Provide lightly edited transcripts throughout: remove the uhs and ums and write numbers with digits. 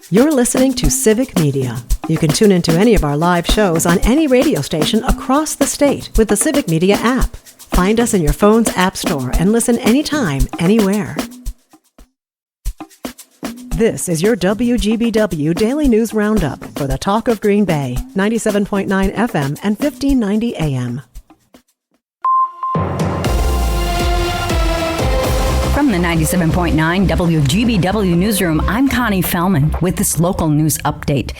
You're listening to Civic Media. You can tune into any of our live shows on any radio station across the state with the Civic Media app. Find us in your phone's app store and listen anytime, anywhere. This is your WGBW Daily News Roundup for the Talk of Green Bay, 97.9 FM and 1590 AM. From the 97.9 WGBW newsroom, I'm Connie Fellman with this local news update.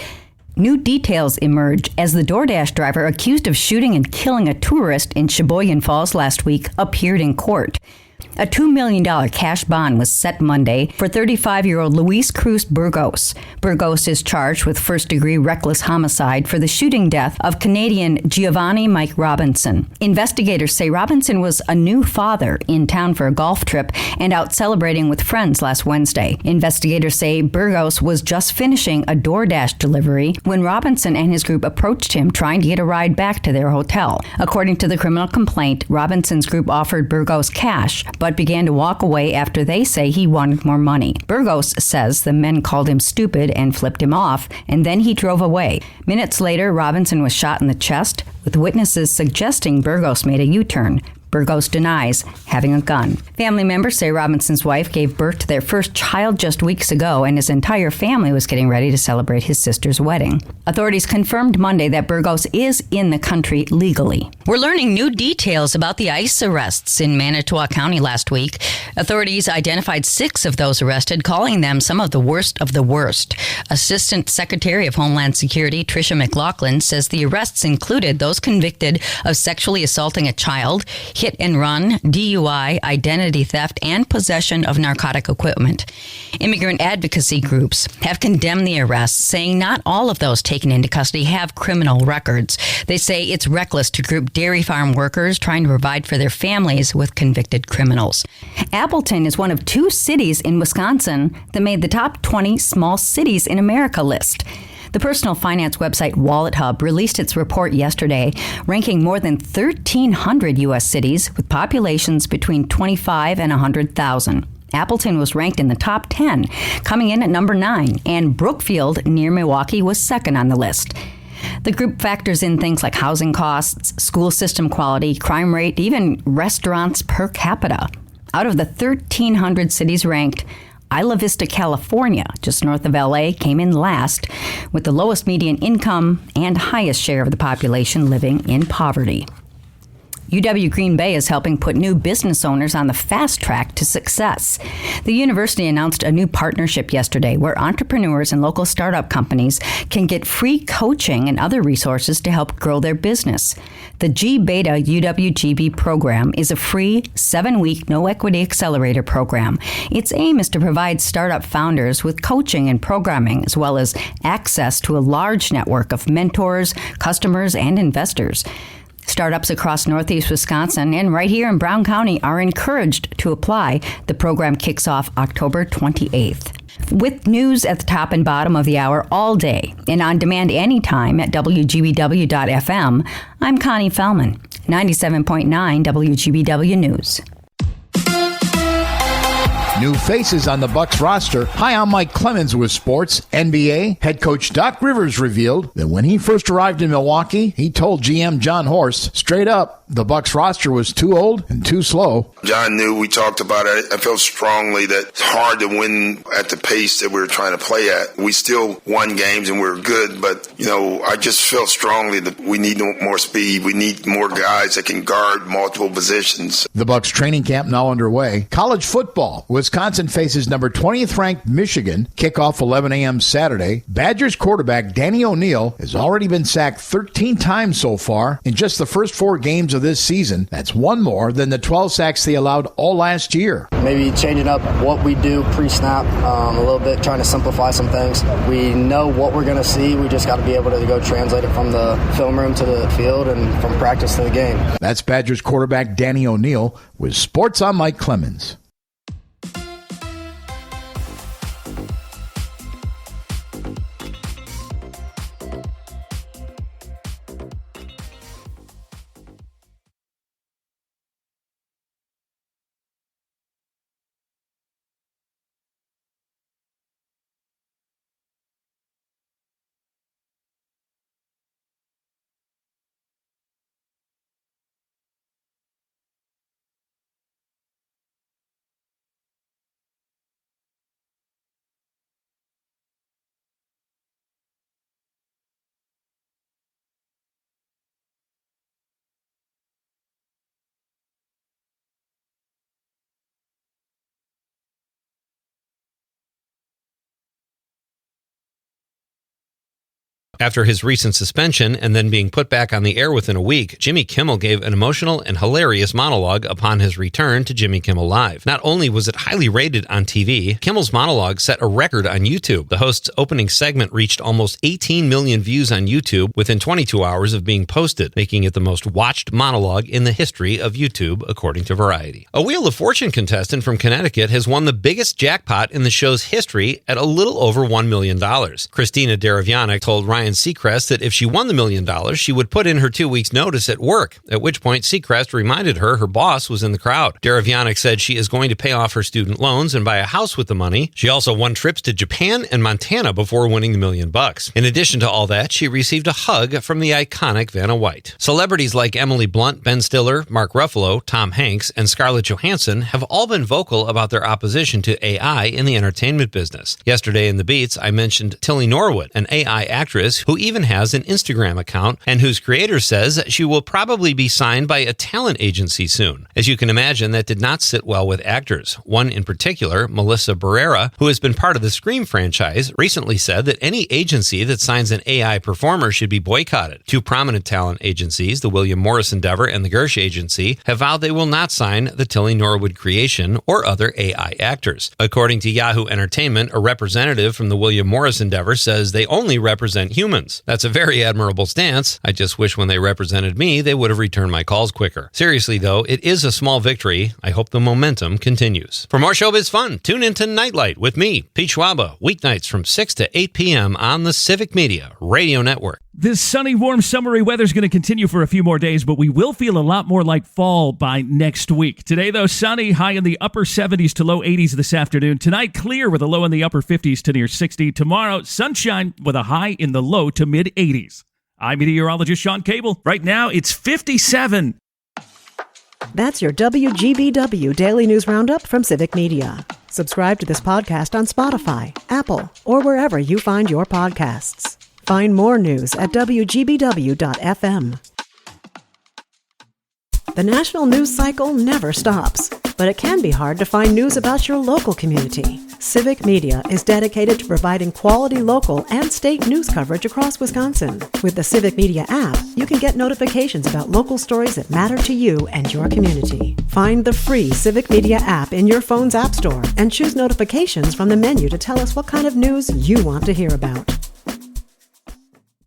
New details emerge as the DoorDash driver accused of shooting and killing a tourist in Sheboygan Falls last week appeared in court. A $2 million cash bond was set Monday for 35-year-old Luis Cruz Burgos. Burgos is charged with first-degree reckless homicide for the shooting death of Canadian Giovanni Mike Robinson. Investigators say Robinson was a new father in town for a golf trip and out celebrating with friends last Wednesday. Investigators say Burgos was just finishing a DoorDash delivery when Robinson and his group approached him trying to get a ride back to their hotel. According to the criminal complaint, Robinson's group offered Burgos cash, but began to walk away after they say he wanted more money. Burgos says the men called him stupid and flipped him off, and then he drove away. Minutes later, Robinson was shot in the chest, with witnesses suggesting Burgos made a U-turn. Burgos denies having a gun. Family members say Robinson's wife gave birth to their first child just weeks ago, and his entire family was getting ready to celebrate his sister's wedding. Authorities confirmed Monday that Burgos is in the country legally. We're learning new details about the ICE arrests in Manitowoc County last week. Authorities identified 6 of those arrested, calling them some of the worst of the worst. Assistant Secretary of Homeland Security Tricia McLaughlin says the arrests included those convicted of sexually assaulting a child, hit and run, DUI, identity theft, and possession of narcotic equipment. Immigrant advocacy groups have condemned the arrests, saying not all of those taken into custody have criminal records. They say it's reckless to group dairy farm workers trying to provide for their families with convicted criminals. Appleton is one of 2 cities in Wisconsin that made the top 20 small cities in America list. The personal finance website WalletHub released its report yesterday, ranking more than 1,300 U.S. cities with populations between 25 and 100,000. Appleton was ranked in the top 10, coming in at number 9, and Brookfield, near Milwaukee, was second on the list. The group factors in things like housing costs, school system quality, crime rate, even restaurants per capita. Out of the 1,300 cities ranked, Isla Vista, California, just north of LA, came in last, with the lowest median income and highest share of the population living in poverty. UW Green Bay is helping put new business owners on the fast track to success. The university announced a new partnership yesterday where entrepreneurs and local startup companies can get free coaching and other resources to help grow their business. The G-Beta UWGB program is a free 7-week no-equity accelerator program. Its aim is to provide startup founders with coaching and programming, as well as access to a large network of mentors, customers, and investors. Startups across Northeast Wisconsin and right here in Brown County are encouraged to apply. The program kicks off October 28th. With news at the top and bottom of the hour all day and on demand anytime at WGBW.FM, I'm Connie Fellman, 97.9 WGBW News. New faces on the Bucs roster. Hi, I'm Mike Clemens with sports. NBA head coach Doc Rivers revealed that when he first arrived in Milwaukee, he told GM John Horst straight up the Bucs roster was too old and too slow. John knew, we talked about it. I felt strongly that it's hard to win at the pace that we were trying to play at. We still won games and we were good, but, I just felt strongly that we need more speed. We need more guys that can guard multiple positions. The Bucs training camp now underway. College football. Wisconsin faces number 20th ranked Michigan. Kickoff 11 a.m. Saturday. Badgers quarterback Danny O'Neal has already been sacked 13 times so far in just the first 4 games of this season. That's 1 more than the 12 sacks they allowed all last year. Maybe changing up what we do pre-snap a little bit, trying to simplify some things. We know what we're going to see. We just got to be able to go translate it from the film room to the field and from practice to the game. That's Badgers quarterback Danny O'Neal with Sports on Mike Clemens. After his recent suspension and then being put back on the air within a week, Jimmy Kimmel gave an emotional and hilarious monologue upon his return to Jimmy Kimmel Live. Not only was it highly rated on TV, Kimmel's monologue set a record on YouTube. The host's opening segment reached almost 18 million views on YouTube within 22 hours of being posted, making it the most watched monologue in the history of YouTube, according to Variety. A Wheel of Fortune contestant from Connecticut has won the biggest jackpot in the show's history at a little over $1 million. Christina Deravianic told Ryan Seacrest that if she won the $1 million, she would put in her 2 weeks' notice at work, at which point Seacrest reminded her boss was in the crowd. Deravianic said she is going to pay off her student loans and buy a house with the money. She also won trips to Japan and Montana before winning the $1 million. In addition to all that, she received a hug from the iconic Vanna White. Celebrities like Emily Blunt, Ben Stiller, Mark Ruffalo, Tom Hanks, and Scarlett Johansson have all been vocal about their opposition to AI in the entertainment business. Yesterday in the Beats, I mentioned Tilly Norwood, an AI actress who even has an Instagram account and whose creator says she will probably be signed by a talent agency soon. As you can imagine, that did not sit well with actors. One in particular, Melissa Barrera, who has been part of the Scream franchise, recently said that any agency that signs an AI performer should be boycotted. Two prominent talent agencies, the William Morris Endeavor and the Gersh Agency, have vowed they will not sign the Tilly Norwood creation or other AI actors. According to Yahoo Entertainment, a representative from the William Morris Endeavor says they only represent humans. That's a very admirable stance. I just wish when they represented me, they would have returned my calls quicker. Seriously though, it is a small victory. I hope the momentum continues. For more showbiz fun, tune into Nightlight with me, Pete Schwaba, weeknights from 6 to 8 p.m. on the Civic Media Radio Network. This sunny, warm, summery weather is going to continue for a few more days, but we will feel a lot more like fall by next week. Today, though, sunny, high in the upper 70s to low 80s this afternoon. Tonight, clear with a low in the upper 50s to near 60. Tomorrow, sunshine with a high in the low to mid 80s. I'm meteorologist Sean Cable. Right now, it's 57. That's your WGBW Daily News Roundup from Civic Media. Subscribe to this podcast on Spotify, Apple, or wherever you find your podcasts. Find more news at WGBW.FM. The national news cycle never stops, but it can be hard to find news about your local community. Civic Media is dedicated to providing quality local and state news coverage across Wisconsin. With the Civic Media app, you can get notifications about local stories that matter to you and your community. Find the free Civic Media app in your phone's app store and choose notifications from the menu to tell us what kind of news you want to hear about.